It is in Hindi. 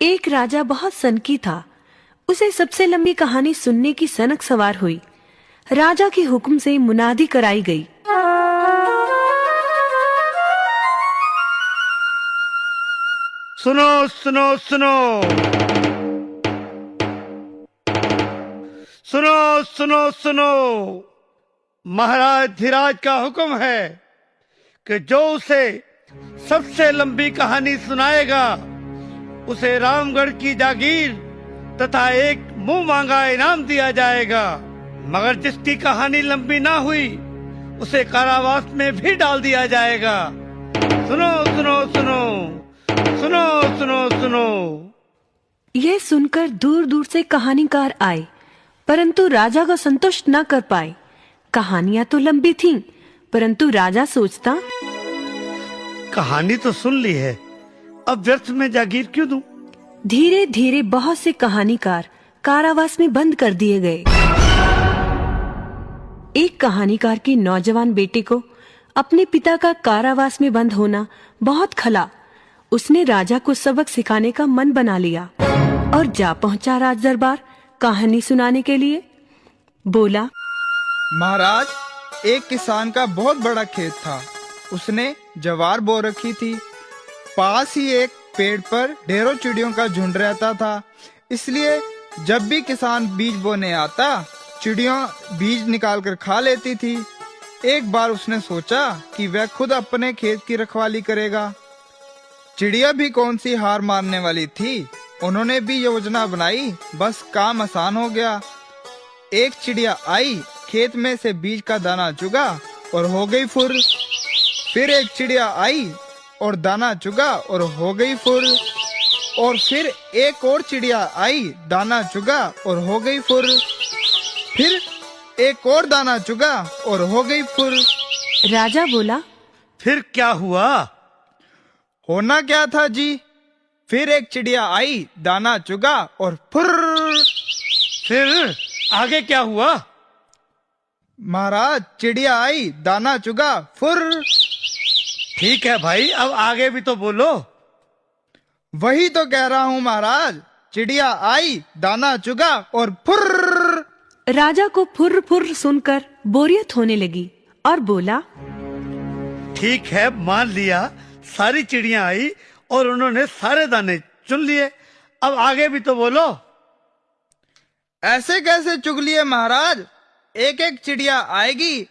एक राजा बहुत सनकी था। उसे सबसे लंबी कहानी सुनने की सनक सवार हुई। राजा के हुक्म से मुनादी कराई गई। सुनो सुनो सुनो, सुनो सुनो सुनो। महाराज धीराज का हुक्म है कि जो उसे सबसे लंबी कहानी सुनाएगा उसे रामगढ़ की जागीर तथा एक मुंह मांगा इनाम दिया जाएगा। मगर जिसकी कहानी लंबी ना हुई उसे कारावास में भी डाल दिया जाएगा। सुनो सुनो सुनो, सुनो सुनो सुनो। यह सुनकर दूर दूर से कहानीकार आए, परंतु राजा को संतुष्ट न कर पाए। कहानियां तो लंबी थीं, परंतु राजा सोचता, कहानी तो सुन ली है, अब व्यर्थ में जागीर क्यों दूं? धीरे धीरे बहुत से कहानीकार कारावास में बंद कर दिए गए। एक कहानीकार के नौजवान बेटे को अपने पिता का कारावास में बंद होना बहुत खला। उसने राजा को सबक सिखाने का मन बना लिया और जा पहुंचा राज दरबार कहानी सुनाने के लिए। बोला, महाराज, एक किसान का बहुत बड़ा खेत था। उसने ज्वार बो रखी थी। पास ही एक पेड़ पर ढेरों चिड़ियों का झुंड रहता था। इसलिए जब भी किसान बीज बोने आता, चिड़ियां बीज निकालकर खा लेती थी। एक बार उसने सोचा कि वह खुद अपने खेत की रखवाली करेगा। चिड़िया भी कौन सी हार मारने वाली थी। उन्होंने भी योजना बनाई, बस काम आसान हो गया। एक चिड़िया आई, खेत में से बीज का दाना चुगा और हो गई फुर। फिर एक चिड़िया आई और दाना चुगा और हो गई फुर। और फिर एक और चिड़िया आई, दाना चुगा और हो गई फुर। फिर एक और दाना चुगा और हो गई फुर। राजा बोला, फिर क्या हुआ? होना क्या था जी? फिर एक चिड़िया आई, दाना चुगा और फुर। फिर आगे क्या हुआ? महाराज, चिड़िया आई, दाना चुगा, फुर। ठीक है भाई, अब आगे भी तो बोलो। वही तो कह रहा हूँ महाराज, चिड़िया आई, दाना चुगा और फुर। राजा को फुर फुर सुनकर बोरियत होने लगी और बोला, ठीक है, मान लिया, सारी चिड़ियां आई और उन्होंने सारे दाने चुन लिए। अब आगे भी तो बोलो। ऐसे कैसे चुग लिए महाराज? एक एक चिड़िया आएगी